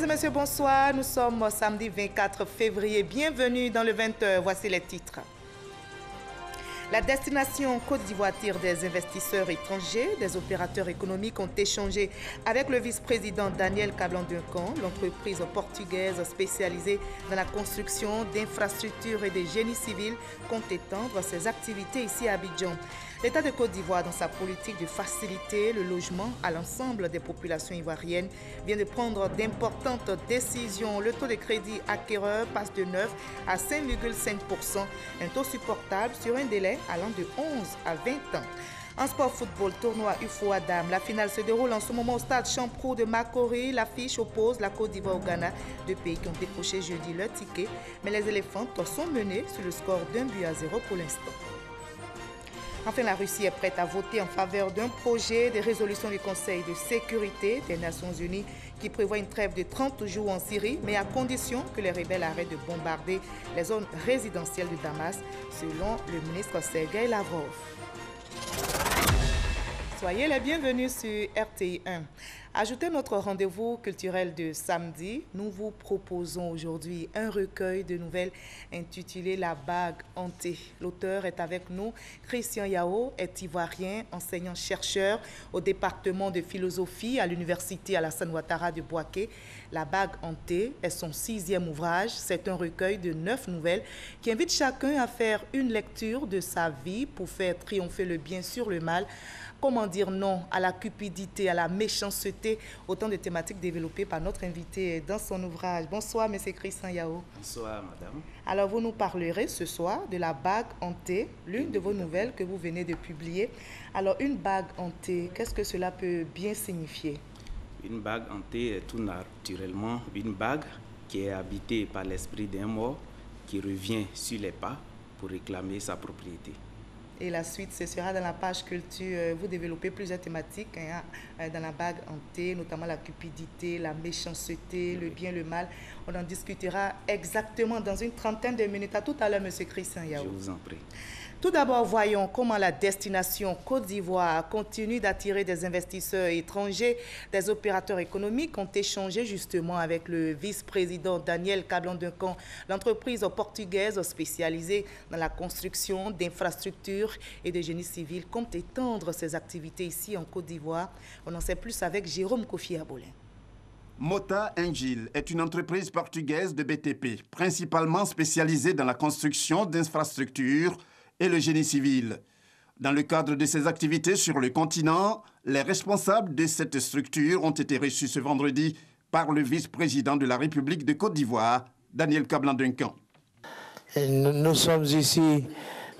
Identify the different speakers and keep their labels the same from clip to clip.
Speaker 1: Mesdames et messieurs, bonsoir. Nous sommes samedi 24 février. Bienvenue dans le 20h. Voici les titres. La destination Côte d'Ivoire attire des investisseurs étrangers. Des opérateurs économiques ont échangé avec le vice-président Daniel Cablan-Duncan. L'entreprise portugaise spécialisée dans la construction d'infrastructures et de génie civil compte étendre ses activités ici à Abidjan. L'État de Côte d'Ivoire, dans sa politique de faciliter le logement à l'ensemble des populations ivoiriennes, vient de prendre d'importantes décisions. Le taux de crédit acquéreur passe de 9 à 5,5%, un taux supportable sur un délai allant de 11 à 20 ans. En sport football, tournoi UFO Adam. La finale se déroule en ce moment au stade Champrou de Makori. L'affiche oppose la Côte d'Ivoire au Ghana, deux pays qui ont décroché jeudi leur ticket. Mais les éléphants sont menés sur le score d'1-0 pour l'instant. Enfin, la Russie est prête à voter en faveur d'un projet de résolution du Conseil de sécurité des Nations Unies qui prévoit une trêve de 30 jours en Syrie, mais à condition que les rebelles arrêtent de bombarder les zones résidentielles de Damas, selon le ministre Sergueï Lavrov. Soyez les bienvenus sur RTI 1. Ajoutez notre rendez-vous culturel de samedi. Nous vous proposons aujourd'hui un recueil de nouvelles intitulé La bague hantée. L'auteur est avec nous. Christian Yao est ivoirien, enseignant-chercheur au département de philosophie à l'université Alassane Ouattara de Bouaké. La bague hantée est son 6e ouvrage. C'est un recueil de 9 nouvelles qui invite chacun à faire une lecture de sa vie pour faire triompher le bien sur le mal. Comment dire non à la cupidité, à la méchanceté, autant de thématiques développées par notre invité dans son ouvrage. Bonsoir, M. Christian Yao.
Speaker 2: Bonsoir, madame.
Speaker 1: Alors, vous nous parlerez ce soir de La bague hantée, l'une de vos nouvelles que vous venez de publier. Alors, une bague hantée, qu'est-ce que cela peut bien signifier?
Speaker 2: Une bague hantée est tout naturellement une bague qui est habitée par l'esprit d'un mort qui revient sur les pas pour réclamer sa propriété.
Speaker 1: Et la suite, ce sera dans la page culture. Vous développez plusieurs thématiques dans la bague hantée, notamment la cupidité, la méchanceté, le bien, le mal. On en discutera exactement dans une trentaine de minutes. À tout à l'heure, M. Christian Yao.
Speaker 2: Je vous en prie.
Speaker 1: Tout d'abord, voyons comment la destination Côte d'Ivoire continue d'attirer des investisseurs étrangers. Des opérateurs économiques ont échangé justement avec le vice-président Daniel Cablan-Duncan. L'entreprise portugaise spécialisée dans la construction d'infrastructures et de génie civil compte étendre ses activités ici en Côte d'Ivoire. On en sait plus avec Jérôme Kofi Abolin.
Speaker 3: Mota Engil est une entreprise portugaise de BTP, principalement spécialisée dans la construction d'infrastructures et le génie civil. Dans le cadre de ses activités sur le continent, les responsables de cette structure ont été reçus ce vendredi par le vice-président de la République de Côte d'Ivoire, Daniel Cablan-Duncan.
Speaker 4: Nous sommes ici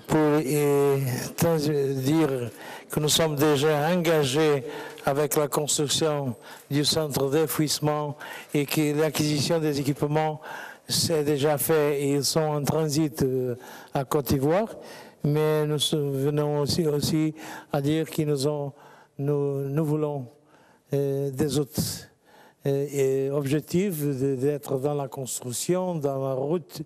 Speaker 4: pour dire que nous sommes déjà engagés avec la construction du centre d'enfouissement et que l'acquisition des équipements s'est déjà fait et ils sont en transit à Côte d'Ivoire. Mais nous venons aussi à dire que nous voulons des autres objectifs d'être dans la construction, dans la route,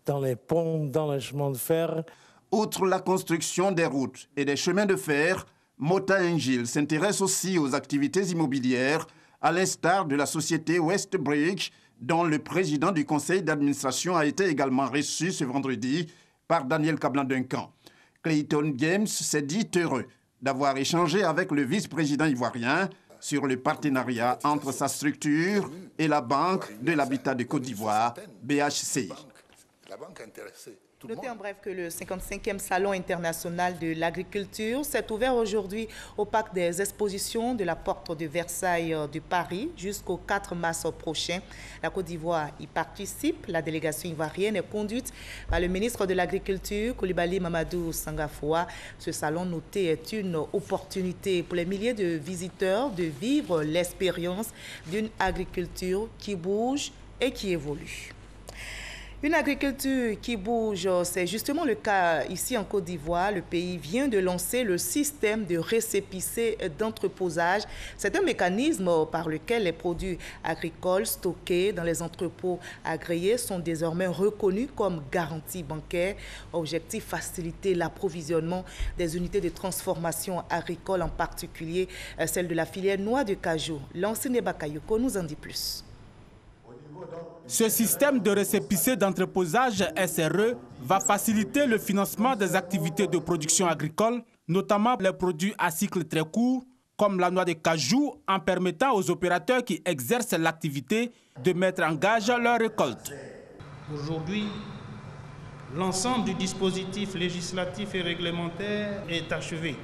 Speaker 4: dans les ponts, dans les chemins de fer.
Speaker 3: Outre la construction des routes et des chemins de fer, Mota Engil s'intéresse aussi aux activités immobilières, à l'instar de la société Westbridge, dont le président du conseil d'administration a été également reçu ce vendredi par Daniel Cablan-Duncan. Clayton James s'est dit heureux d'avoir échangé avec le vice-président ivoirien sur le partenariat entre sa structure et la Banque de l'Habitat de Côte d'Ivoire, BHCI.
Speaker 1: Notez en bref que le 55e Salon international de l'agriculture s'est ouvert aujourd'hui au Parc des expositions de la Porte de Versailles de Paris jusqu'au 4 mars prochain. La Côte d'Ivoire y participe. La délégation ivoirienne est conduite par le ministre de l'Agriculture, Coulibaly Mamadou Sangafoua. Ce salon noté est une opportunité pour les milliers de visiteurs de vivre l'expérience d'une agriculture qui bouge et qui évolue. Une agriculture qui bouge, c'est justement le cas ici en Côte d'Ivoire. Le pays vient de lancer le système de récépissé d'entreposage. C'est un mécanisme par lequel les produits agricoles stockés dans les entrepôts agréés sont désormais reconnus comme garantie bancaire. Objectif, faciliter l'approvisionnement des unités de transformation agricole, en particulier celle de la filière noix de cajou. L'ancien Bakayoko nous en dit plus.
Speaker 5: Au Ce système de récépissé d'entreposage SRE va faciliter le financement des activités de production agricole, notamment les produits à cycle très court, comme la noix de cajou, en permettant aux opérateurs qui exercent l'activité de mettre en gage leur récolte.
Speaker 6: Aujourd'hui, l'ensemble du dispositif législatif et réglementaire est achevé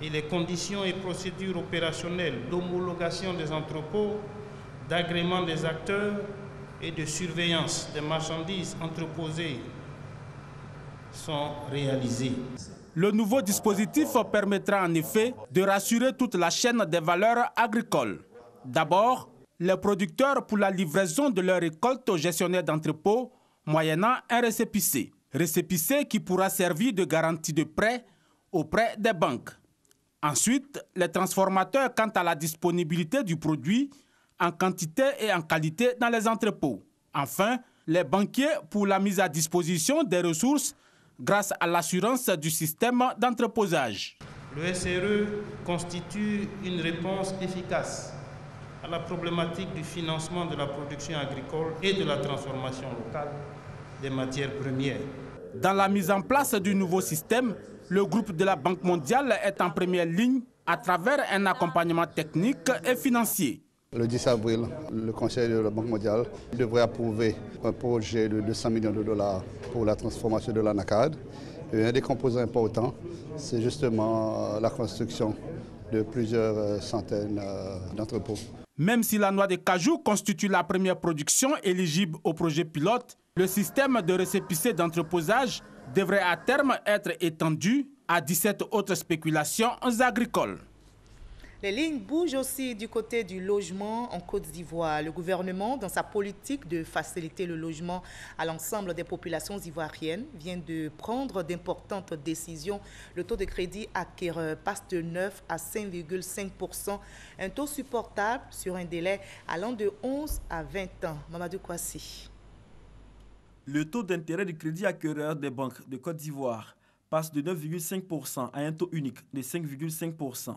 Speaker 6: et les conditions et procédures opérationnelles d'homologation des entrepôts, d'agrément des acteurs et de surveillance des marchandises entreposées sont réalisées.
Speaker 5: Le nouveau dispositif permettra en effet de rassurer toute la chaîne des valeurs agricoles. D'abord, les producteurs pour la livraison de leurs récoltes aux gestionnaires d'entrepôts, moyennant un récépissé. Récépissé qui pourra servir de garantie de prêt auprès des banques. Ensuite, les transformateurs quant à la disponibilité du produit en quantité et en qualité dans les entrepôts. Enfin, les banquiers pour la mise à disposition des ressources grâce à l'assurance du système d'entreposage.
Speaker 6: Le SRE constitue une réponse efficace à la problématique du financement de la production agricole et de la transformation locale des matières premières.
Speaker 5: Dans la mise en place du nouveau système, le groupe de la Banque mondiale est en première ligne à travers un accompagnement technique et financier.
Speaker 7: Le 10 avril, le Conseil de la Banque mondiale devrait approuver un projet de 200 millions de dollars pour la transformation de l'ANACAD. Et un des composants importants, c'est justement la construction de plusieurs centaines d'entrepôts.
Speaker 5: Même si la noix de cajou constitue la première production éligible au projet pilote, le système de récépissé d'entreposage devrait à terme être étendu à 17 autres spéculations agricoles.
Speaker 1: Les lignes bougent aussi du côté du logement en Côte d'Ivoire. Le gouvernement, dans sa politique de faciliter le logement à l'ensemble des populations ivoiriennes, vient de prendre d'importantes décisions. Le taux de crédit acquéreur passe de 9 à 5,5%, un taux supportable sur un délai allant de 11 à 20 ans. Mamadou Kouassi.
Speaker 8: Le taux d'intérêt du crédit acquéreur des banques de Côte d'Ivoire passe de 9,5% à un taux unique de 5,5%.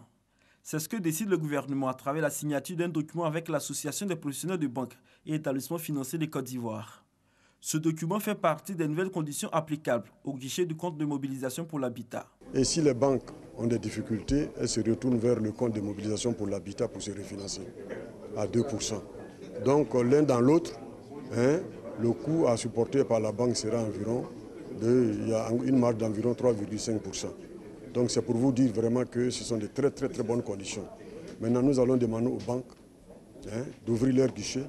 Speaker 8: C'est ce que décide le gouvernement à travers la signature d'un document avec l'Association des professionnels de banques et établissements financiers de Côte d'Ivoire. Ce document fait partie des nouvelles conditions applicables au guichet du compte de mobilisation pour l'habitat.
Speaker 9: Et si les banques ont des difficultés, elles se retournent vers le compte de mobilisation pour l'habitat pour se refinancer à 2%. Donc l'un dans l'autre, le coût à supporter par la banque sera environ, il y a une marge d'environ 3,5%. Donc c'est pour vous dire vraiment que ce sont de très bonnes conditions. Maintenant, nous allons demander aux banques d'ouvrir leurs guichets,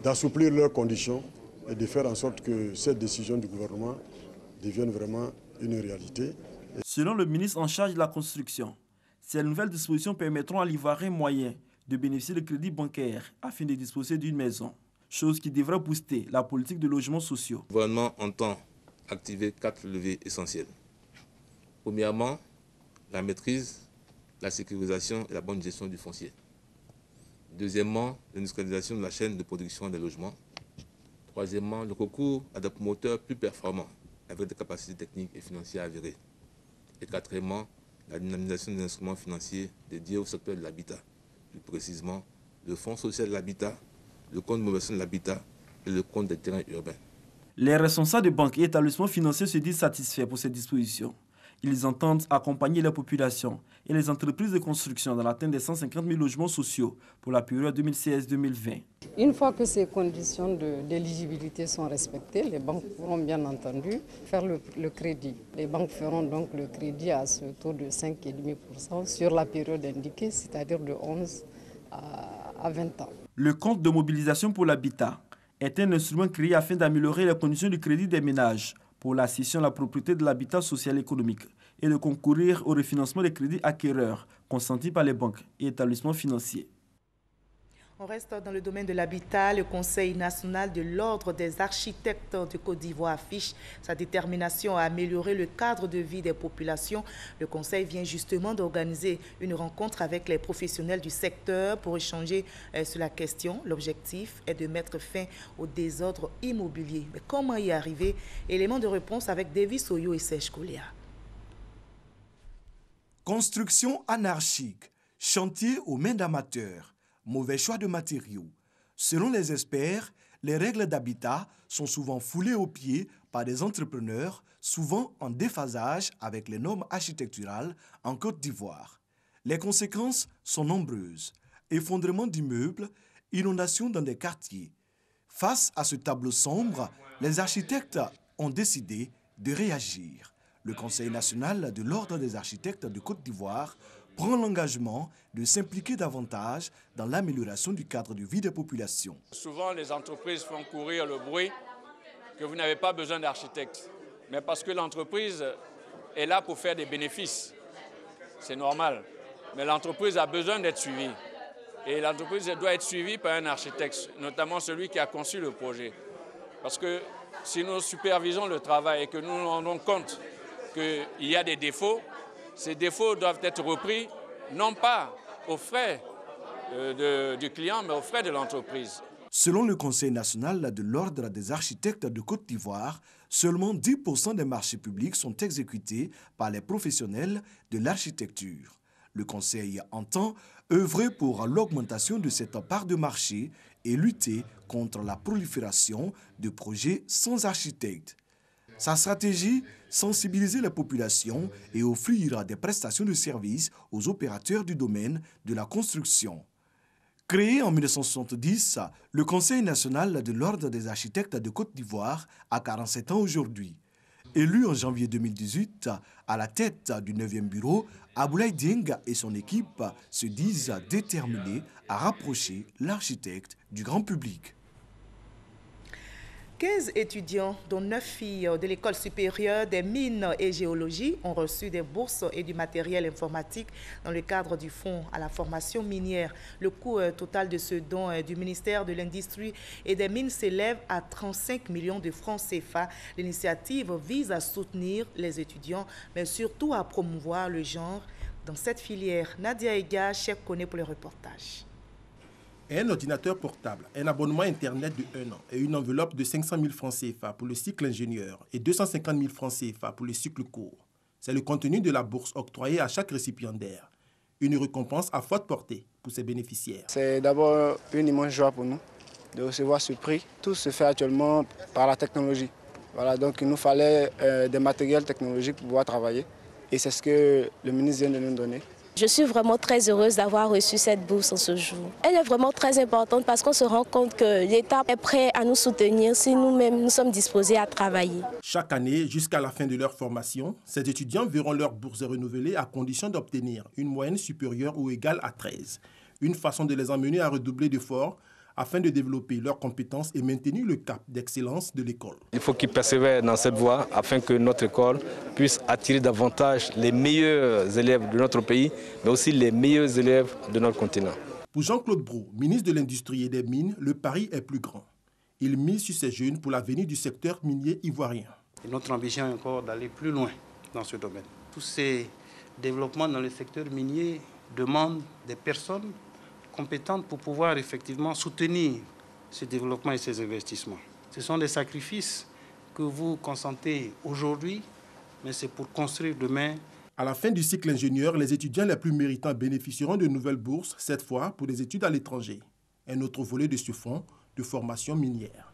Speaker 9: d'assouplir leurs conditions et de faire en sorte que cette décision du gouvernement devienne vraiment une réalité.
Speaker 8: Selon le ministre en charge de la construction, ces nouvelles dispositions permettront à l'Ivoirien moyen de bénéficier de crédits bancaires afin de disposer d'une maison, chose qui devrait booster la politique de logements sociaux.
Speaker 10: Le gouvernement entend activer 4 leviers essentiels. Premièrement, la maîtrise, la sécurisation et la bonne gestion du foncier. Deuxièmement, l'industrialisation de la chaîne de production des logements. Troisièmement, le recours à des promoteurs plus performants avec des capacités techniques et financières avérées. Et quatrièmement, la dynamisation des instruments financiers dédiés au secteur de l'habitat, plus précisément le Fonds social de l'habitat, le compte de mobilisation de l'habitat et le compte des terrains urbains.
Speaker 8: Les responsables de banques et établissements financiers se disent satisfaits pour ces dispositions. Ils entendent accompagner la population et les entreprises de construction dans l'atteinte des 150 000 logements sociaux pour la période 2016-2020.
Speaker 11: Une fois que ces conditions d'éligibilité sont respectées, les banques pourront bien entendu faire le crédit. Les banques feront donc le crédit à ce taux de 5,5% sur la période indiquée, c'est-à-dire de 11 à 20 ans.
Speaker 8: Le compte de mobilisation pour l'habitat est un instrument créé afin d'améliorer les conditions du crédit des ménages pour la cession à la propriété de l'habitat social et économique et de concourir au refinancement des crédits acquéreurs consentis par les banques et établissements financiers.
Speaker 1: On reste dans le domaine de l'habitat. Le Conseil national de l'Ordre des architectes de Côte d'Ivoire affiche sa détermination à améliorer le cadre de vie des populations. Le Conseil vient justement d'organiser une rencontre avec les professionnels du secteur pour échanger sur la question. L'objectif est de mettre fin au désordre immobilier. Mais comment y arriver? Élément de réponse avec Davis Oyo et Serge Koulia.
Speaker 12: Construction anarchique, chantier aux mains d'amateurs, mauvais choix de matériaux. Selon les experts, les règles d'habitat sont souvent foulées aux pieds par des entrepreneurs, souvent en déphasage avec les normes architecturales en Côte d'Ivoire. Les conséquences sont nombreuses. Effondrement d'immeubles, inondations dans des quartiers. Face à ce tableau sombre, les architectes ont décidé de réagir. Le Conseil national de l'Ordre des architectes de Côte d'Ivoire prend l'engagement de s'impliquer davantage dans l'amélioration du cadre de vie des populations.
Speaker 13: Souvent, les entreprises font courir le bruit que vous n'avez pas besoin d'architectes. Mais parce que l'entreprise est là pour faire des bénéfices. C'est normal. Mais l'entreprise a besoin d'être suivie. Et l'entreprise doit être suivie par un architecte, notamment celui qui a conçu le projet. Parce que si nous supervisons le travail et que nous nous rendons compte qu'il y a des défauts, ces défauts doivent être repris, non pas aux frais du client, mais aux frais de l'entreprise.
Speaker 12: Selon le Conseil national de l'Ordre des architectes de Côte d'Ivoire, seulement 10% des marchés publics sont exécutés par les professionnels de l'architecture. Le Conseil entend œuvrer pour l'augmentation de cette part de marché et lutter contre la prolifération de projets sans architecte. Sa stratégie, sensibiliser la population et offrir des prestations de services aux opérateurs du domaine de la construction. Créé en 1970, le Conseil national de l'Ordre des architectes de Côte d'Ivoire a 47 ans aujourd'hui. Élu en janvier 2018 à la tête du 9e bureau, Aboulaye Dieng et son équipe se disent déterminés à rapprocher l'architecte du grand public.
Speaker 1: 15 étudiants, dont 9 filles de l'école supérieure des mines et géologie, ont reçu des bourses et du matériel informatique dans le cadre du Fonds à la formation minière. Le coût total de ce don du ministère de l'Industrie et des Mines s'élève à 35 millions de francs CFA. L'initiative vise à soutenir les étudiants, mais surtout à promouvoir le genre dans cette filière. Nadia Ega, chef connaît pour le reportage.
Speaker 14: Un ordinateur portable, un abonnement Internet de 1 an et une enveloppe de 500 000 francs CFA pour le cycle ingénieur et 250 000 francs CFA pour le cycle court. C'est le contenu de la bourse octroyée à chaque récipiendaire. Une récompense à forte portée pour ses bénéficiaires.
Speaker 15: C'est d'abord une immense joie pour nous de recevoir ce prix. Tout se fait actuellement par la technologie. Voilà, donc il nous fallait des matériels technologiques pour pouvoir travailler. Et c'est ce que le ministre vient de nous donner.
Speaker 16: Je suis vraiment très heureuse d'avoir reçu cette bourse en ce jour. Elle est vraiment très importante parce qu'on se rend compte que l'État est prêt à nous soutenir si nous-mêmes nous sommes disposés à travailler.
Speaker 14: Chaque année, jusqu'à la fin de leur formation, ces étudiants verront leur bourse renouvelée à condition d'obtenir une moyenne supérieure ou égale à 13. Une façon de les emmener à redoubler d'efforts afin de développer leurs compétences et maintenir le cap d'excellence de l'école.
Speaker 17: Il faut qu'ils persévèrent dans cette voie afin que notre école puisse attirer davantage les meilleurs élèves de notre pays, mais aussi les meilleurs élèves de notre continent.
Speaker 14: Pour Jean-Claude Brault, ministre de l'Industrie et des Mines, le pari est plus grand. Il mise sur ces jeunes pour l'avenir du secteur minier ivoirien.
Speaker 6: Et notre ambition est encore d'aller plus loin dans ce domaine. Tous ces développements dans le secteur minier demandent des personnes compétentes pour pouvoir effectivement soutenir ce développement et ces investissements. Ce sont des sacrifices que vous consentez aujourd'hui, mais c'est pour construire demain.
Speaker 14: À la fin du cycle ingénieur, les étudiants les plus méritants bénéficieront de nouvelles bourses, cette fois pour des études à l'étranger. Un autre volet de ce fonds de formation minière.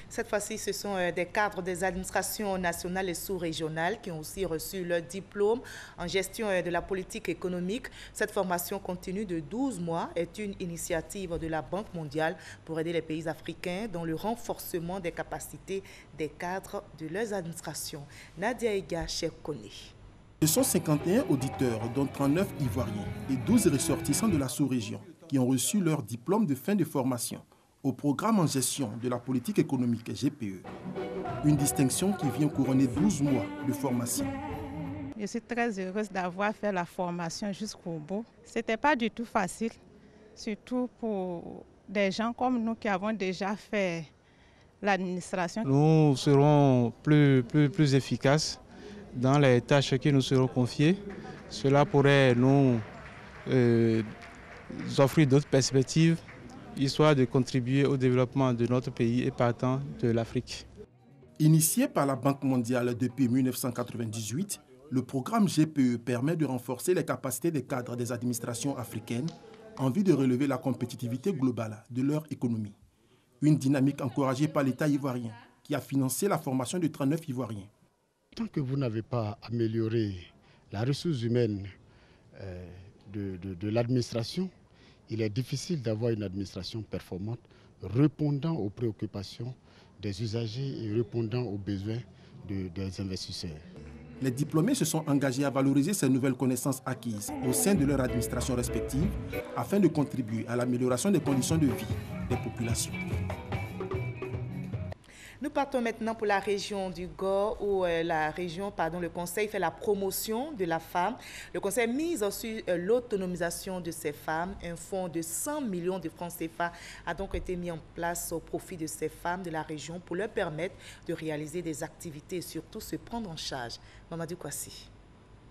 Speaker 1: Cette fois-ci, ce sont des cadres des administrations nationales et sous-régionales qui ont aussi reçu leur diplôme en gestion de la politique économique. Cette formation continue de 12 mois est une initiative de la Banque mondiale pour aider les pays africains dans le renforcement des capacités des cadres de leurs administrations. Nadia Ega, chef connaît.
Speaker 14: Ce sont 51 auditeurs, dont 39 Ivoiriens et 12 ressortissants de la sous-région qui ont reçu leur diplôme de fin de formation au programme en gestion de la politique économique GPE. Une distinction qui vient couronner 12 mois de formation.
Speaker 18: Je suis très heureuse d'avoir fait la formation jusqu'au bout. Ce n'était pas du tout facile, surtout pour des gens comme nous qui avons déjà fait l'administration.
Speaker 19: Nous serons plus efficaces dans les tâches qui nous seront confiées. Cela pourrait nous offrir d'autres perspectives, histoire de contribuer au développement de notre pays et partant de l'Afrique.
Speaker 14: Initié par la Banque mondiale depuis 1998, le programme GPE permet de renforcer les capacités des cadres des administrations africaines en vue de relever la compétitivité globale de leur économie. Une dynamique encouragée par l'État ivoirien qui a financé la formation de 39 Ivoiriens.
Speaker 20: Tant que vous n'avez pas amélioré la ressource humaine de l'administration, il est difficile d'avoir une administration performante répondant aux préoccupations des usagers et répondant aux besoins des investisseurs.
Speaker 14: Les diplômés se sont engagés à valoriser ces nouvelles connaissances acquises au sein de leur administration respective afin de contribuer à l'amélioration des conditions de vie des populations.
Speaker 1: Nous partons maintenant pour la région du Gor où le Conseil fait la promotion de la femme. Le Conseil mise sur l'autonomisation de ces femmes. Un fonds de 100 millions de francs CFA a donc été mis en place au profit de ces femmes de la région pour leur permettre de réaliser des activités et surtout se prendre en charge. Mamadou Kwasi.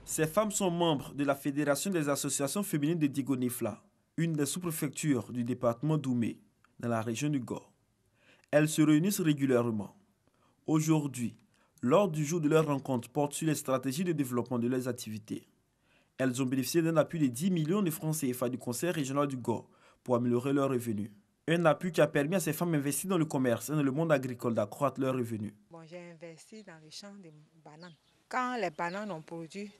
Speaker 8: Ces femmes sont membres de la Fédération des associations féminines de Digonifla, une des sous-préfectures du département d'Oumé, dans la région du Gor. Elles se réunissent régulièrement. Aujourd'hui, l'ordre du jour de leur rencontre porte sur les stratégies de développement de leurs activités. Elles ont bénéficié d'un appui de 10 millions de francs CFA du Conseil régional du Gor pour améliorer leurs revenus. Un appui qui a permis à ces femmes investies dans le commerce et dans le monde agricole d'accroître leurs revenus.
Speaker 21: J'ai investi dans le champ de bananes. Quand les bananes ont produit,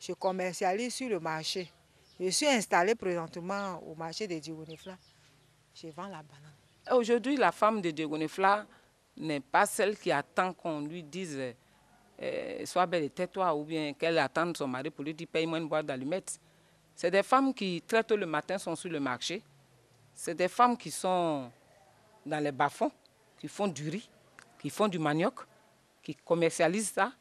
Speaker 21: je commercialise sur le marché. Je suis installée présentement au marché de Digonifla. Je vends la banane.
Speaker 22: Aujourd'hui, la femme de Digonifla n'est pas celle qui attend qu'on lui dise sois belle et tais-toi ou bien qu'elle attende son mari pour lui dire paye-moi une boîte d'allumettes. C'est des femmes qui, très tôt le matin, sont sur le marché. C'est des femmes qui sont dans les bas-fonds, qui font du riz, qui font du manioc, qui commercialisent ça.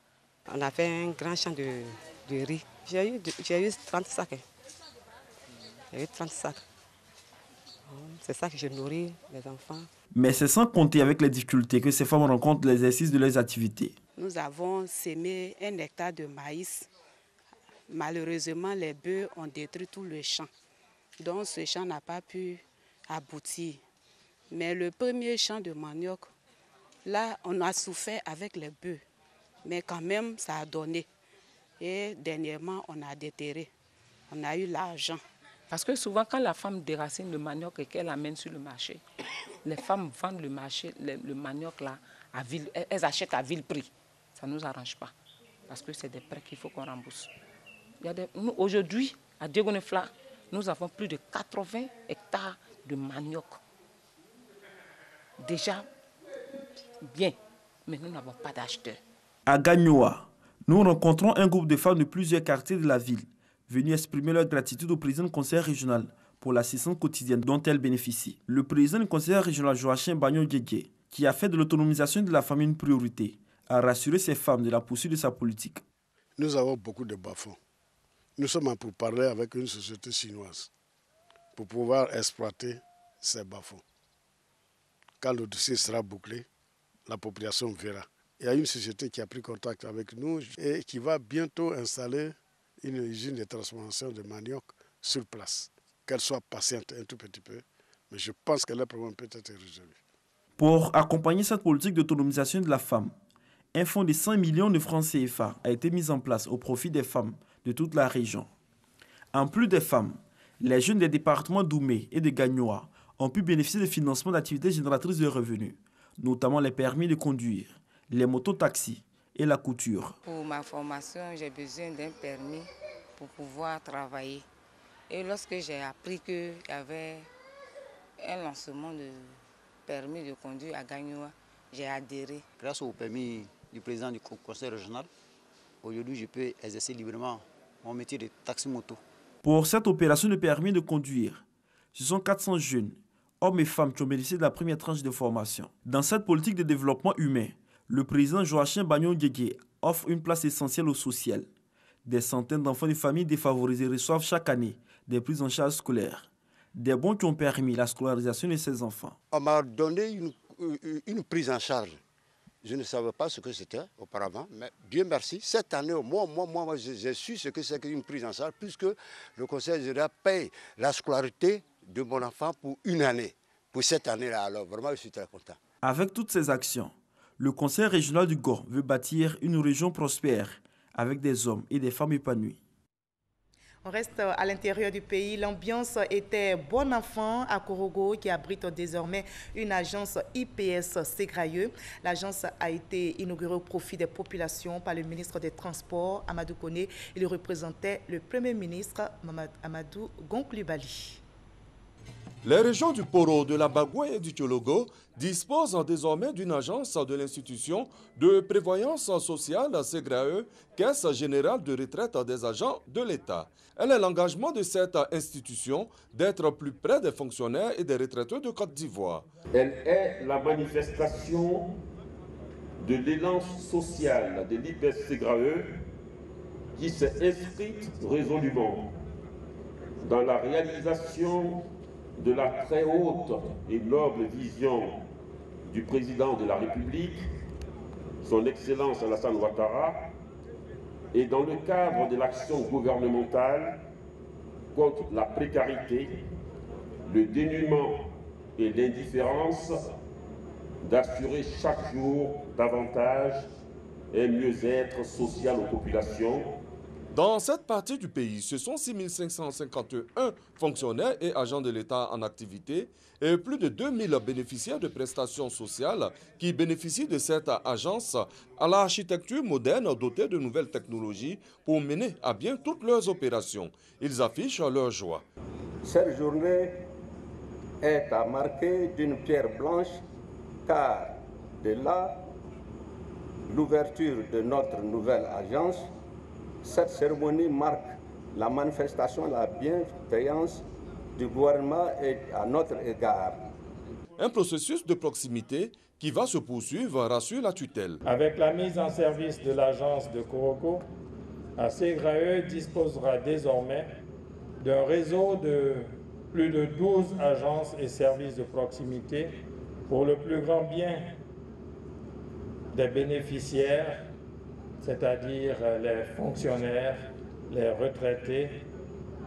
Speaker 21: On a fait un grand champ de riz. J'ai eu 30 sacs. J'ai eu 30 sacs. C'est ça que je nourris les enfants.
Speaker 8: Mais c'est sans compter avec les difficultés que ces femmes rencontrent l'exercice de leurs activités.
Speaker 21: Nous avons semé 1 hectare de maïs. Malheureusement, les bœufs ont détruit tout le champ. Donc ce champ n'a pas pu aboutir. Mais le premier champ de manioc, là, on a souffert avec les bœufs. Mais quand même, ça a donné. Et dernièrement, on a déterré. On a eu l'argent.
Speaker 22: Parce que souvent, quand la femme déracine le manioc et qu'elle amène sur le marché, les femmes vendent le manioc là, elles achètent à vil prix. Ça ne nous arrange pas. Parce que c'est des prêts qu'il faut qu'on rembourse. Aujourd'hui, à Digonifla, nous avons plus de 80 hectares de manioc. Déjà bien, mais nous n'avons pas d'acheteurs.
Speaker 8: À Gagnoa, nous rencontrons un groupe de femmes de plusieurs quartiers de la ville, venus exprimer leur gratitude au président du conseil régional pour l'assistance quotidienne dont elles bénéficient. Le président du conseil régional Joachim Bagnon-Guégué, qui a fait de l'autonomisation de la famille une priorité, a rassuré ces femmes de la poursuite de sa politique.
Speaker 9: Nous avons beaucoup de bas-fonds. Nous sommes en pourparlers avec une société chinoise pour pouvoir exploiter ces bas-fonds. Quand le dossier sera bouclé, la population verra. Il y a une société qui a pris contact avec nous et qui va bientôt installer une usine de transformation de manioc sur place. Qu'elle soit patiente un tout petit peu, mais je pense que le problème peut être résolu.
Speaker 8: Pour accompagner cette politique d'autonomisation de la femme, un fonds de 100 millions de francs CFA a été mis en place au profit des femmes de toute la région. En plus des femmes, les jeunes des départements d'Oumé et de Gagnoa ont pu bénéficier de financements d'activités génératrices de revenus, notamment les permis de conduire, les mototaxis et la couture.
Speaker 21: Pour ma formation, j'ai besoin d'un permis pour pouvoir travailler. Et lorsque j'ai appris qu'il y avait un lancement de permis de conduire à Gagnoa, j'ai adhéré.
Speaker 23: Grâce au permis du président du conseil régional, aujourd'hui je peux exercer librement mon métier de taxi-moto.
Speaker 8: Pour cette opération de permis de conduire, ce sont 400 jeunes, hommes et femmes qui ont bénéficié de la première tranche de formation. Dans cette politique de développement humain, le président Joachim Bagnon-Guégué offre une place essentielle au social. Des centaines d'enfants de familles défavorisées reçoivent chaque année des prises en charge scolaires. Des bons qui ont permis la scolarisation de ces enfants.
Speaker 23: On m'a donné une prise en charge. Je ne savais pas ce que c'était auparavant, mais Dieu merci, cette année, moi j'ai su ce que c'est qu'une prise en charge, puisque le conseil général paye la scolarité de mon enfant pour une année, pour cette année-là. Alors vraiment, je suis très content.
Speaker 8: Avec toutes ces actions, le conseil régional du Gor veut bâtir une région prospère avec des hommes et des femmes épanouis.
Speaker 1: On reste à l'intérieur du pays. L'ambiance était bon enfant à Korogo qui abrite désormais une agence IPS Ségrailleux. L'agence a été inaugurée au profit des populations par le ministre des Transports, Amadou Koné. Il représentait le Premier ministre, Amadou Gon-Coulibaly.
Speaker 2: Les régions du Poro, de la Bagoué et du Tiologo disposent désormais d'une agence de l'institution de prévoyance sociale Ségrailleux, Caisse générale de retraite des agents de l'État. Elle est l'engagement de cette institution d'être plus près des fonctionnaires et des retraités de Côte d'Ivoire.
Speaker 3: Elle est la manifestation de l'élan social de l'IPS Ségrailleux qui s'est inscrite résolument dans la réalisation de la très haute et noble vision du président de la République, son Excellence Alassane Ouattara, et dans le cadre de l'action gouvernementale contre la précarité, le dénuement et l'indifférence, d'assurer chaque jour davantage un mieux-être social aux populations.
Speaker 2: Dans cette partie du pays, ce sont 6 551 fonctionnaires et agents de l'État en activité et plus de 2000 bénéficiaires de prestations sociales qui bénéficient de cette agence à l'architecture moderne dotée de nouvelles technologies pour mener à bien toutes leurs opérations. Ils affichent leur joie.
Speaker 3: Cette journée est à marquer d'une pierre blanche car de là, l'ouverture de notre nouvelle agence, cette cérémonie marque la manifestation de la bienveillance du gouvernement à notre égard.
Speaker 2: Un processus de proximité qui va se poursuivre, rassure la tutelle.
Speaker 4: Avec la mise en service de l'agence de Korogo, Ségrailleux disposera désormais d'un réseau de plus de 12 agences et services de proximité pour le plus grand bien des bénéficiaires, c'est-à-dire les fonctionnaires, les retraités,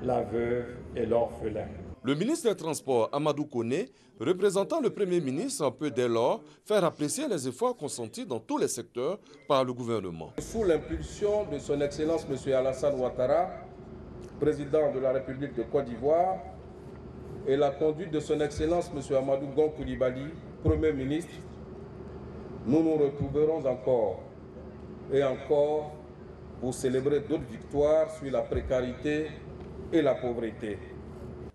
Speaker 4: la veuve et l'orphelin.
Speaker 2: Le ministre des Transports, Amadou Koné, représentant le Premier ministre, peut dès lors faire apprécier les efforts consentis dans tous les secteurs par le gouvernement.
Speaker 24: Sous l'impulsion de son Excellence M. Alassane Ouattara, président de la République de Côte d'Ivoire, et la conduite de son Excellence M. Amadou Gon-Coulibaly, Premier ministre, nous nous retrouverons encore et encore pour célébrer d'autres victoires sur la précarité et la pauvreté.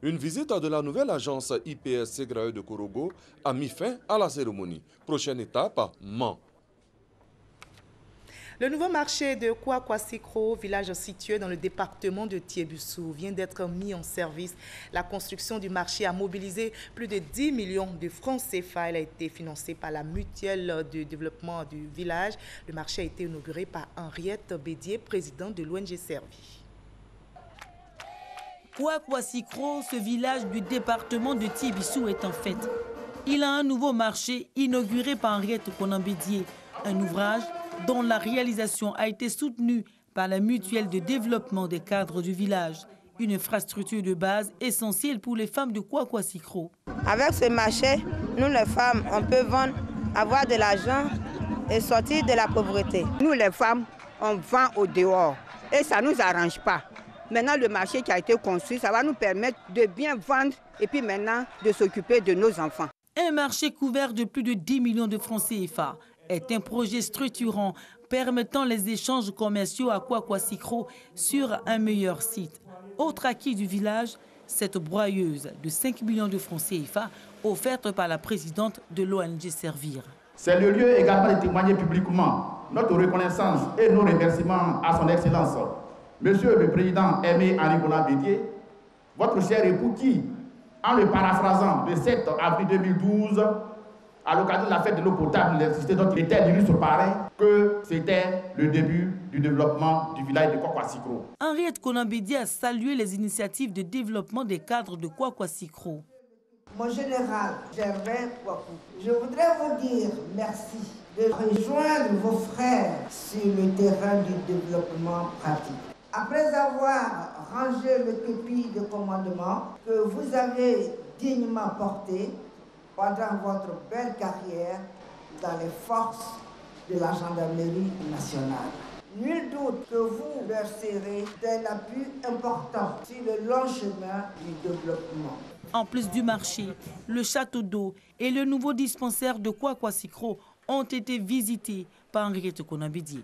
Speaker 2: Une visite de la nouvelle agence IPS Ségrailleux de Korogo a mis fin à la cérémonie. Prochaine étape, Mans.
Speaker 1: Le nouveau marché de Kouakouassikro, village situé dans le département de Tiébissou, vient d'être mis en service. La construction du marché a mobilisé plus de 10 millions de francs CFA. Elle a été financée par la mutuelle de développement du village. Le marché a été inauguré par Henriette Bédier, présidente de l'ONG Servi.
Speaker 25: Kouakouassikro, ce village du département de Tiébissou est en fête. Il a un nouveau marché inauguré par Henriette Bédier, un ouvrage dont la réalisation a été soutenue par la mutuelle de développement des cadres du village, une infrastructure de base essentielle pour les femmes de Kouakouassikro.
Speaker 26: Avec ce marché, nous les femmes, on peut vendre, avoir de l'argent et sortir de la pauvreté.
Speaker 27: Nous les femmes, on vend au dehors et ça ne nous arrange pas. Maintenant, le marché qui a été construit, ça va nous permettre de bien vendre et puis maintenant de s'occuper de nos enfants.
Speaker 25: Un marché couvert de plus de 10 millions de francs CFA est un projet structurant permettant les échanges commerciaux à Kouakouassikro sur un meilleur site. Autre acquis du village, cette broyeuse de 5 millions de francs CFA offerte par la présidente de l'ONG Servir.
Speaker 28: C'est le lieu également de témoigner publiquement notre reconnaissance et nos remerciements à son Excellence, Monsieur le Président Aimé Henri Bédier, votre cher époux qui, en le paraphrasant le 7 avril 2012, à l'occasion de la fête de l'eau potable, l'électricité, donc il était illustre parrain que c'était le début du développement du village de Kouakouassikro.
Speaker 25: Henriette Bédier a salué les initiatives de développement des cadres de Kouakouassikro.
Speaker 29: Mon général Gervais Kouakou, je voudrais vous dire merci de rejoindre vos frères sur le terrain du développement pratique. Après avoir rangé le képi de commandement que vous avez dignement porté pendant votre belle carrière dans les forces de la gendarmerie nationale. Nul doute que vous leur serez d'un appui important sur le long chemin du développement.
Speaker 25: En plus du marché, le château d'eau et le nouveau dispensaire de Kwakwasikro ont été visités par Henriette Konambédié.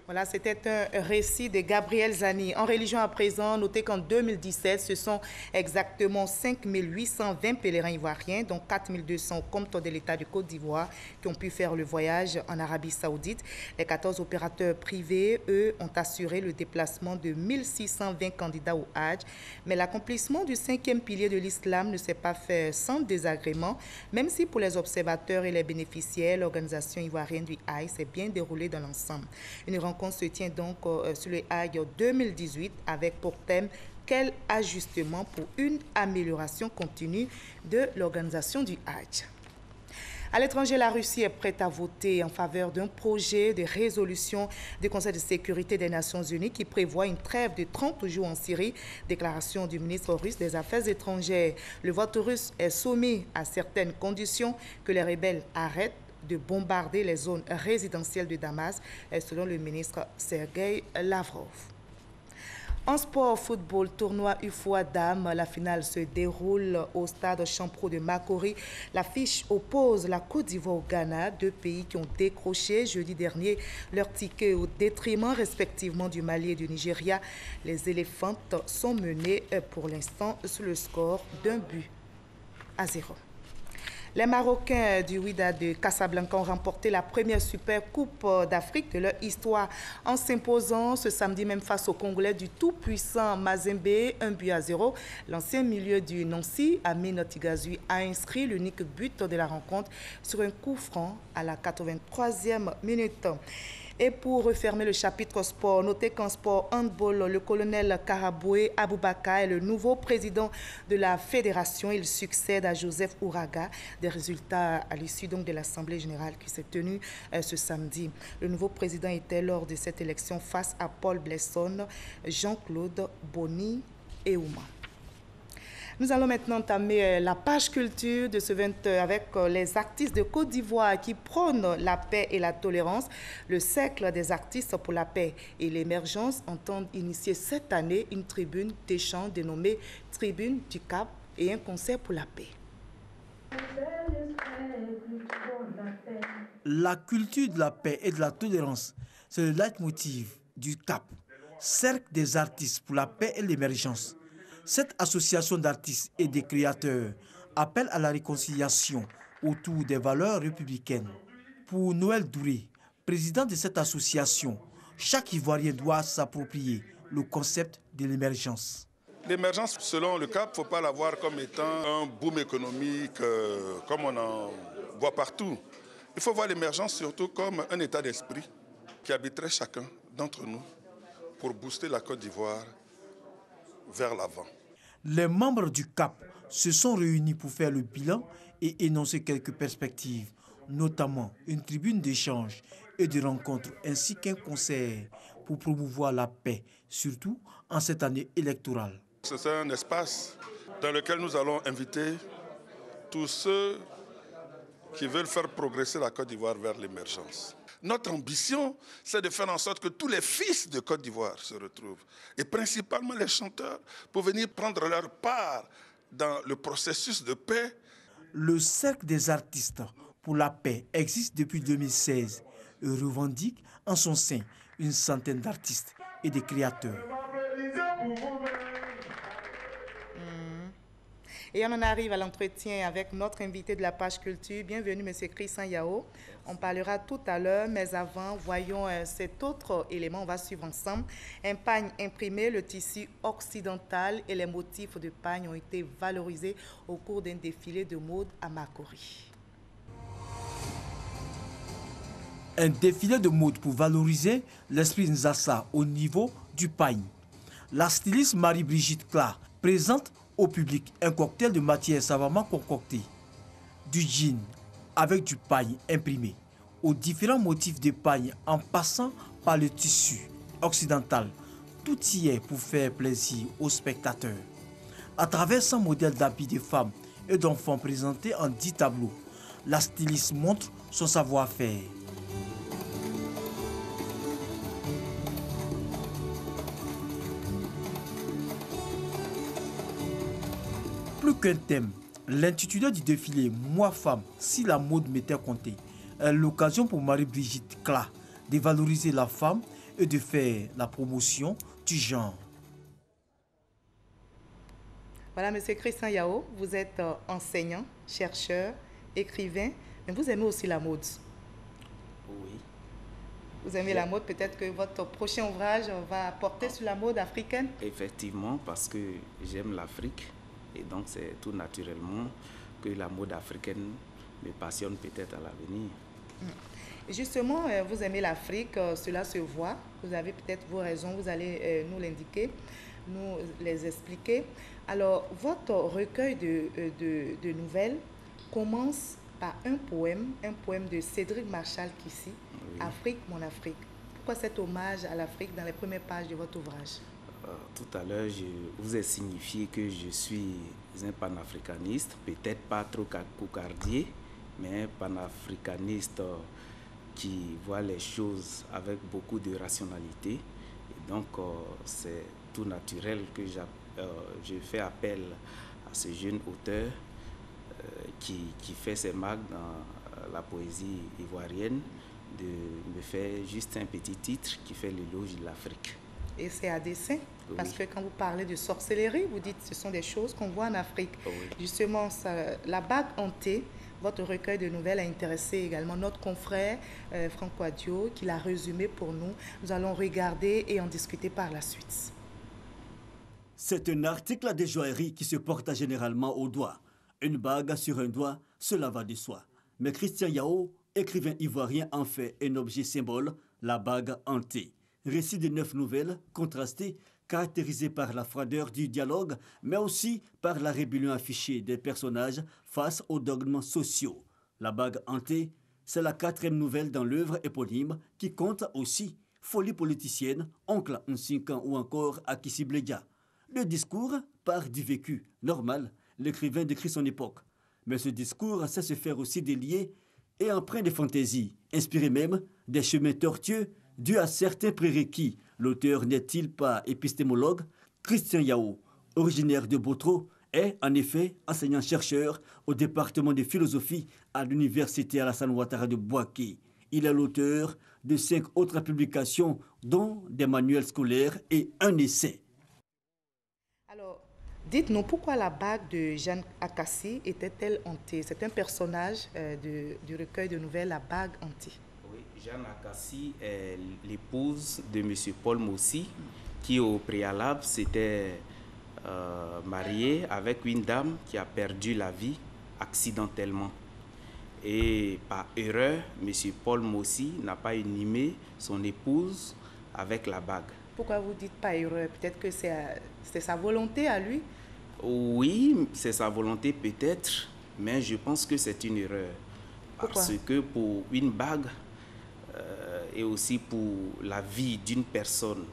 Speaker 1: Voilà, c'était un récit de Gabriel Zani. En religion à présent, notez qu'en 2017, ce sont exactement 5 820 pèlerins ivoiriens, dont 4 200 au compte de l'État de Côte d'Ivoire, qui ont pu faire le voyage en Arabie Saoudite. Les 14 opérateurs privés, eux, ont assuré le déplacement de 1620 candidats au Hajj. Mais l'accomplissement du 5e pilier de l'islam ne s'est pas fait sans désagrément, même si pour les observateurs et les bénéficiaires, l'organisation ivoirienne du Hajj s'est bien déroulée dans l'ensemble. Une rencontre se tient donc sur le Hajj 2018 avec pour thème quel ajustement pour une amélioration continue de l'organisation du Hajj. À l'étranger, la Russie est prête à voter en faveur d'un projet de résolution du Conseil de sécurité des Nations Unies qui prévoit une trêve de 30 jours en Syrie. Déclaration du ministre russe des Affaires étrangères. Le vote russe est soumis à certaines conditions: que les rebelles arrêtent de bombarder les zones résidentielles de Damas, selon le ministre Sergueï Lavrov. En sport, football, tournoi UFOA Dames, la finale se déroule au stade Champrou de Makori. L'affiche oppose la Côte d'Ivoire au Ghana, deux pays qui ont décroché jeudi dernier leur ticket au détriment respectivement du Mali et du Nigeria. Les éléphantes sont menées pour l'instant sur le score d'1-0. Les Marocains du Wydad de Casablanca ont remporté la première Super Coupe d'Afrique de leur histoire en s'imposant ce samedi même face aux Congolais du tout-puissant Mazembe 1-0. L'ancien milieu du Nancy, Amine Tigazui, a inscrit l'unique but de la rencontre sur un coup franc à la 83e minute. Et pour refermer le chapitre sport, notez qu'en sport handball, le colonel Karaboué Aboubaka est le nouveau président de la fédération. Il succède à Joseph Ouraga. Des résultats à l'issue donc de l'Assemblée générale qui s'est tenue ce samedi. Le nouveau président était lors de cette élection face à Paul Blesson, Jean-Claude Boni et Ouma. Nous allons maintenant entamer la page culture de ce 20 avec les artistes de Côte d'Ivoire qui prônent la paix et la tolérance. Le Cercle des artistes pour la paix et l'émergence entendent initier cette année une tribune d'échange dénommée Tribune du Cap et un concert pour la paix.
Speaker 8: La culture de la paix et de la tolérance, c'est le leitmotiv du CAP, Cercle des artistes pour la paix et l'émergence. Cette association d'artistes et de créateurs appelle à la réconciliation autour des valeurs républicaines. Pour Noël Douré, président de cette association, chaque Ivoirien doit s'approprier le concept de l'émergence.
Speaker 5: L'émergence, selon le CAP, il ne faut pas la voir comme étant un boom économique comme on en voit partout. Il faut voir l'émergence surtout comme un état d'esprit qui habiterait chacun d'entre nous pour booster la Côte d'Ivoire vers l'avant.
Speaker 8: Les membres du CAP se sont réunis pour faire le bilan et énoncer quelques perspectives, notamment une tribune d'échange et de rencontres ainsi qu'un concert pour promouvoir la paix, surtout en cette année électorale.
Speaker 5: C'est un espace dans lequel nous allons inviter tous ceux qui veulent faire progresser la Côte d'Ivoire vers l'émergence. Notre ambition, c'est de faire en sorte que tous les fils de Côte d'Ivoire se retrouvent, et principalement les chanteurs, pour venir prendre leur part dans le processus de paix.
Speaker 8: Le Cercle des artistes pour la paix existe depuis 2016 et revendique en son sein une centaine d'artistes et de créateurs.
Speaker 1: Et on en arrive à l'entretien avec notre invité de la page culture. Bienvenue, M. Christian Yao. On parlera tout à l'heure, mais avant, voyons cet autre élément. On va suivre ensemble. Un pagne imprimé, le tissu occidental et les motifs de pagne ont été valorisés au cours d'un défilé de mode à Makori.
Speaker 8: Un défilé de mode pour valoriser l'esprit Nzassa au niveau du pagne. La styliste Marie-Brigitte Clark présente au public un cocktail de matière savamment concoctée, du jean avec du pagne imprimé, aux différents motifs de pagne en passant par le tissu occidental. Tout y est pour faire plaisir aux spectateurs. À travers 100 modèles d'habits de femmes et d'enfants présentés en 10 tableaux, la styliste montre son savoir-faire. qu'un thème, l'intitulé du défilé « Moi femme, si la mode m'était comptée » est l'occasion pour Marie-Brigitte Kla de valoriser la femme et de faire la promotion du genre.
Speaker 1: Voilà, Monsieur Christian Yao, vous êtes enseignant, chercheur, écrivain, mais vous aimez aussi la mode.
Speaker 6: Oui.
Speaker 1: Vous aimez la mode, peut-être que votre prochain ouvrage va porter sur la mode africaine?
Speaker 6: Effectivement, parce que j'aime l'Afrique et donc c'est tout naturellement que la mode africaine me passionne peut-être à l'avenir.
Speaker 1: Justement, vous aimez l'Afrique, cela se voit. Vous avez peut-être vos raisons, vous allez nous l'indiquer, nous les expliquer. Alors, votre recueil de nouvelles commence par un poème de Cédric Marchal-Kissy, oui. Afrique, mon Afrique. Pourquoi cet hommage à l'Afrique dans les premières pages de votre ouvrage?
Speaker 6: Tout à l'heure, je vous ai signifié que je suis un panafricaniste, peut-être pas trop cocardier, mais panafricaniste qui voit les choses avec beaucoup de rationalité. Et donc, c'est tout naturel que je fais appel à ce jeune auteur qui fait ses marques dans la poésie ivoirienne, de me faire juste un petit titre qui fait l'éloge de l'Afrique.
Speaker 1: Et c'est à dessein, oui. Parce que quand vous parlez de sorcellerie, vous dites que ce sont des choses qu'on voit en Afrique.
Speaker 6: Oui.
Speaker 1: Justement, la bague hantée, votre recueil de nouvelles a intéressé également notre confrère Franco Adio, qui l'a résumé pour nous. Nous allons regarder et en discuter par la suite.
Speaker 7: C'est un article de joaillerie qui se porte généralement au doigt. Une bague sur un doigt, cela va de soi. Mais Christian Yao, écrivain ivoirien, en fait un objet symbole, la bague hantée. Récit de 9 nouvelles, contrastées, caractérisées par la froideur du dialogue, mais aussi par la rébellion affichée des personnages face aux dogmes sociaux. La bague hantée, c'est la 4e nouvelle dans l'œuvre éponyme qui compte aussi Folie politicienne, Oncle Nsinkan ou encore Akissi Bledia. Le discours part du vécu normal, l'écrivain décrit son époque. Mais ce discours sait se faire aussi délié et empreint de fantaisie, inspiré même des chemins tortueux dus à certains prérequis. L'auteur n'est-il pas épistémologue? Christian Yao, originaire de Botro, est en effet enseignant-chercheur au département de philosophie à l'université Alassane Ouattara de Bouaké. Il est l'auteur de 5 autres publications, dont des manuels scolaires et un essai.
Speaker 1: Alors, dites-nous pourquoi la bague de Jeanne Akassi était-elle hantée? C'est un personnage du recueil de nouvelles, la bague hantée.
Speaker 6: Oui, Jeanne Akassi est l'épouse de M. Paul Mossi, qui au préalable s'était marié avec une dame qui a perdu la vie accidentellement. Et par erreur, M. Paul Mossi n'a pas inhumé son épouse avec la bague.
Speaker 1: Pourquoi vous dites pas erreur? Peut-être que c'est sa volonté à lui?
Speaker 6: Oui, c'est sa volonté peut-être, mais je pense que c'est une erreur.
Speaker 1: Pourquoi?
Speaker 6: Parce que pour une bague et aussi pour la vie d'une personne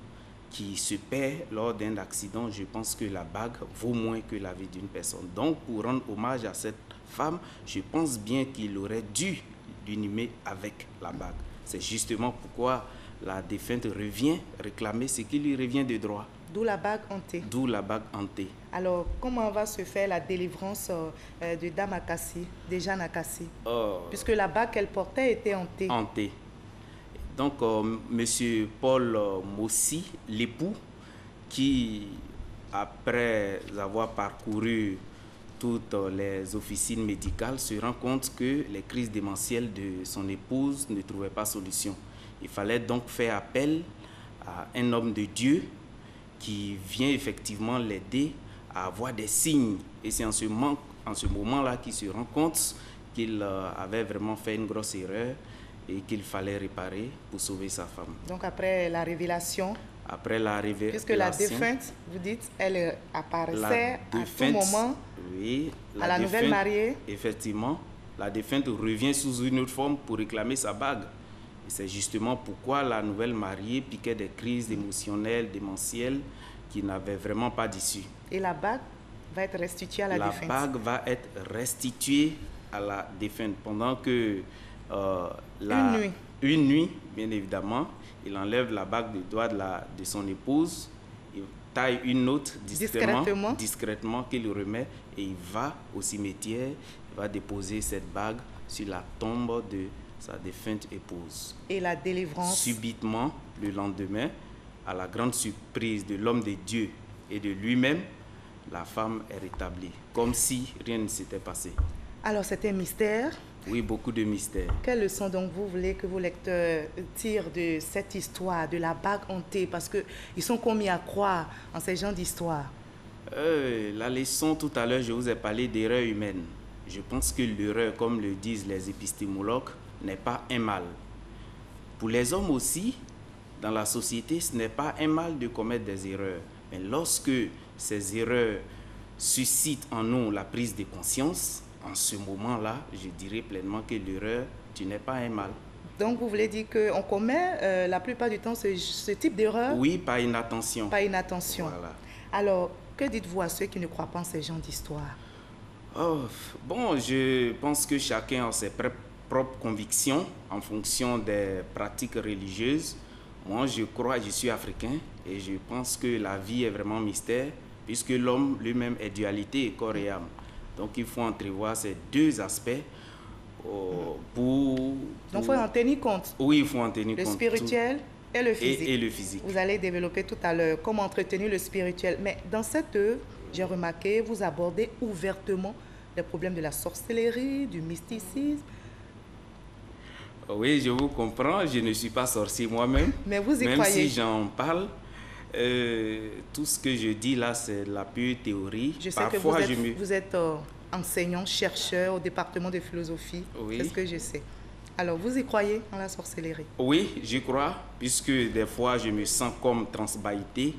Speaker 6: qui se perd lors d'un accident, je pense que la bague vaut moins que la vie d'une personne. Donc, pour rendre hommage à cette femme, je pense bien qu'il aurait dû l'inhumer avec la bague. C'est justement pourquoi la défunte revient réclamer ce qui lui revient de droit.
Speaker 1: D'où la bague hantée.
Speaker 6: D'où la bague hantée.
Speaker 1: Alors, comment va se faire la délivrance de Dame Akassi, de Jeanne Akassi? Puisque la bague qu'elle portait était hantée.
Speaker 6: Hantée. Donc, M. Paul Mossi, l'époux, qui, après avoir parcouru toutes les officines médicales, se rend compte que les crises démentielles de son épouse ne trouvaient pas solution. Il fallait donc faire appel à un homme de Dieu qui vient effectivement l'aider à avoir des signes. Et c'est en ce moment-là qu'il se rend compte qu'il avait vraiment fait une grosse erreur et qu'il fallait réparer pour sauver sa femme.
Speaker 1: Donc après la révélation,
Speaker 6: après la révélation,
Speaker 1: puisque la défunte, vous dites, elle apparaissait à tout moment,
Speaker 6: oui,
Speaker 1: à la nouvelle mariée.
Speaker 6: Effectivement, la défunte revient sous une autre forme pour réclamer sa bague. Et c'est justement pourquoi la nouvelle mariée piquait des crises émotionnelles, démentielles, qui n'avaient vraiment pas d'issue.
Speaker 1: Et la bague va être restituée à la défunte.
Speaker 6: La bague va être restituée à la défunte pendant que une nuit, bien évidemment, il enlève la bague du doigt de son épouse. taille une note discrètement qu'il remet et il va au cimetière, il va déposer cette bague sur la tombe de sa défunte épouse.
Speaker 1: Et la délivrance?
Speaker 6: Subitement, le lendemain, à la grande surprise de l'homme de Dieu et de lui-même, la femme est rétablie, comme si rien ne s'était passé.
Speaker 1: Alors c'est un mystère?
Speaker 6: Oui, beaucoup de mystères.
Speaker 1: Quelle leçon donc vous voulez que vos lecteurs tirent de cette histoire, de la bague hantée? Parce qu'ils sont commis à croire en ces genres d'histoires.
Speaker 6: La leçon, tout à l'heure, je vous ai parlé d'erreur humaine. Je pense que l'erreur, comme le disent les épistémologues, n'est pas un mal. Pour les hommes aussi, dans la société, ce n'est pas un mal de commettre des erreurs. Mais lorsque ces erreurs suscitent en nous la prise de conscience, en ce moment-là, je dirais pleinement que l'erreur, tu n'es pas un mal.
Speaker 1: Donc vous voulez dire qu'on commet la plupart du temps ce type d'erreur?
Speaker 6: Oui, par inattention.
Speaker 1: Par inattention.
Speaker 6: Voilà.
Speaker 1: Alors, que dites-vous à ceux qui ne croient pas en ces genres d'histoires?
Speaker 6: Bon, je pense que chacun a ses propres convictions en fonction des pratiques religieuses. Moi, je crois, je suis africain et je pense que la vie est vraiment mystère puisque l'homme lui-même est dualité, corps et âme. Donc, il faut entrevoir ces deux aspects pour... Donc,
Speaker 1: il faut en tenir compte.
Speaker 6: Oui, il faut en tenir compte.
Speaker 1: Le spirituel et le physique.
Speaker 6: Et le physique.
Speaker 1: Vous allez développer tout à l'heure comment entretenir le spirituel. Mais dans cette œuvre, j'ai remarqué, vous abordez ouvertement les problèmes de la sorcellerie, du mysticisme.
Speaker 6: Oui, je vous comprends. Je ne suis pas sorcier moi-même.
Speaker 1: Mais vous y
Speaker 6: même
Speaker 1: croyez.
Speaker 6: Même si j'en parle, tout ce que je dis là, c'est la pure théorie.
Speaker 1: Je sais parfois, que vous êtes enseignant, chercheur au département de philosophie.
Speaker 6: Oui.
Speaker 1: C'est ce que je sais. Alors, vous y croyez en la sorcellerie?
Speaker 6: Oui, j'y crois, puisque des fois, je me sens comme transbaïté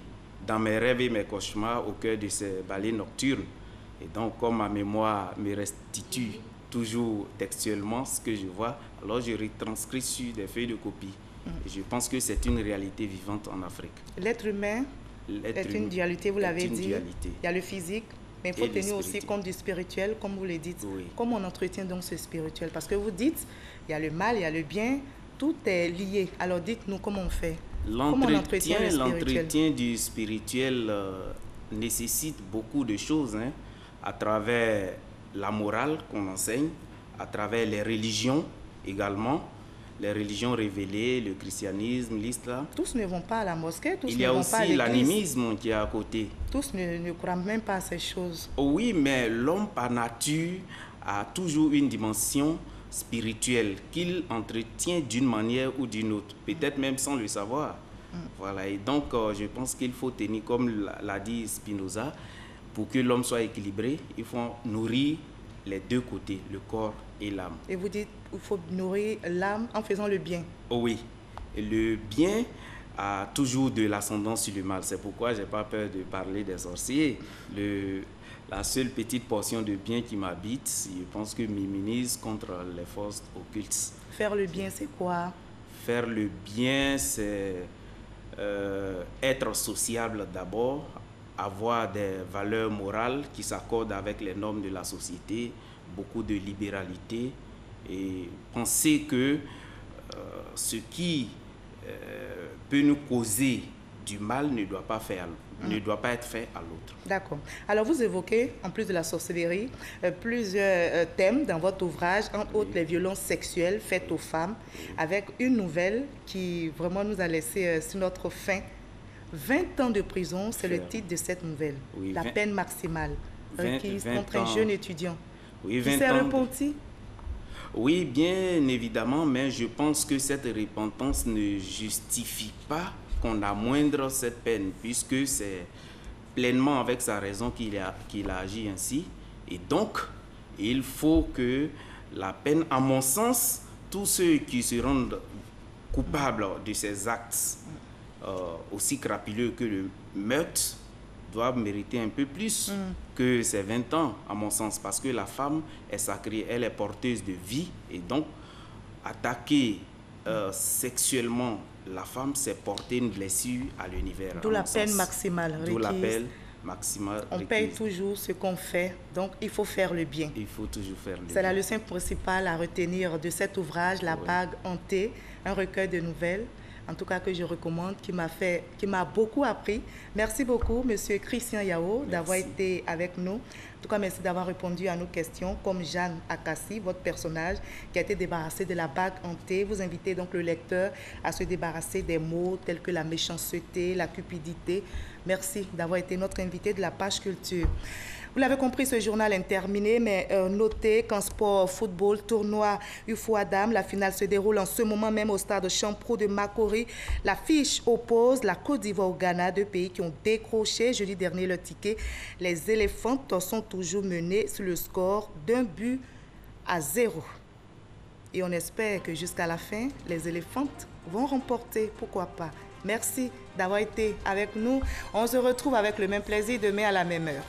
Speaker 6: dans mes rêves et mes cauchemars au cœur de ces balais nocturnes. Et donc, comme ma mémoire me restitue toujours textuellement ce que je vois, alors je retranscris sur des feuilles de copie. Et je pense que c'est une réalité vivante en Afrique.
Speaker 1: L'être humain est une dualité, vous l'avez dit.
Speaker 6: Dualité.
Speaker 1: Il y a le physique, mais il faut tenir aussi compte du spirituel, comme vous le dites.
Speaker 6: Oui.
Speaker 1: Comment on entretient donc ce spirituel? Parce que vous dites, il y a le mal, il y a le bien, tout est lié. Alors dites-nous comment on fait.
Speaker 6: L'entretien du spirituel nécessite beaucoup de choses, hein, à travers la morale qu'on enseigne, à travers les religions également, les religions révélées, le christianisme, l'islam.
Speaker 1: Tous ne vont pas à la mosquée, tous
Speaker 6: Il y a aussi l'animisme qui est à côté.
Speaker 1: Tous ne croient même pas à ces choses.
Speaker 6: Oui, mais l'homme par nature a toujours une dimension spirituelle qu'il entretient d'une manière ou d'une autre, peut-être même sans le savoir. Voilà, et donc je pense qu'il faut tenir, comme l'a dit Spinoza, pour que l'homme soit équilibré, il faut nourrir les deux côtés, le corps et l'âme.
Speaker 1: Et vous dites qu'il faut nourrir l'âme en faisant le bien?
Speaker 6: Oui, et le bien a toujours de l'ascendance sur le mal. C'est pourquoi je n'ai pas peur de parler des sorciers. La seule petite portion de bien qui m'habite, je pense que m'immunise contre les forces occultes.
Speaker 1: Faire le bien, c'est quoi?
Speaker 6: Faire le bien, c'est être sociable d'abord, avoir des valeurs morales qui s'accordent avec les normes de la société, beaucoup de libéralité et penser que ce qui peut nous causer du mal ne doit pas être fait à l'autre.
Speaker 1: D'accord. Alors vous évoquez, en plus de la sorcellerie, plusieurs thèmes dans votre ouvrage, entre autres les violences sexuelles faites aux femmes, avec une nouvelle qui vraiment nous a laissé sur notre faim. 20 ans de prison, c'est le titre de cette nouvelle.
Speaker 6: Oui,
Speaker 1: la peine maximale requise contre un jeune étudiant.
Speaker 6: Oui,
Speaker 1: qui s'est repenti?
Speaker 6: Oui, bien évidemment, mais je pense que cette repentance ne justifie pas qu'on amoindre cette peine, puisque c'est pleinement avec sa raison qu'il a agi ainsi. Et donc, il faut que la peine, à mon sens, tous ceux qui se rendent coupables de ces actes aussi crapuleux que le meurtre doivent mériter un peu plus que ces 20 ans, à mon sens, parce que la femme est sacrée, elle est porteuse de vie, et donc attaquer sexuellement la femme, c'est porter une blessure à l'univers.
Speaker 1: D'où la peine maximale requise.
Speaker 6: D'où la peine maximale
Speaker 1: requise. On paye toujours ce qu'on fait, donc il faut faire le bien.
Speaker 6: Il faut toujours faire le bien.
Speaker 1: C'est la leçon principale à retenir de cet ouvrage, La bague hantée, un recueil de nouvelles. en tout cas que je recommande, qui m'a beaucoup appris. Merci beaucoup, Monsieur Christian Yao, d'avoir été avec nous. En tout cas, merci d'avoir répondu à nos questions, comme Jeanne Akassi, votre personnage, qui a été débarrassé de la bague hantée. Vous invitez donc le lecteur à se débarrasser des mots tels que la méchanceté, la cupidité. Merci d'avoir été notre invité de la page culture. Vous l'avez compris, ce journal est terminé, mais notez qu'en sport, football, tournoi UFOADAM, la finale se déroule en ce moment même au stade Champrou de Makori. L'affiche oppose la Côte d'Ivoire au Ghana, deux pays qui ont décroché jeudi dernier le ticket. Les éléphantes sont toujours menées sur le score d'1-0. Et on espère que jusqu'à la fin, les éléphantes vont remporter, pourquoi pas. Merci d'avoir été avec nous. On se retrouve avec le même plaisir demain à la même heure.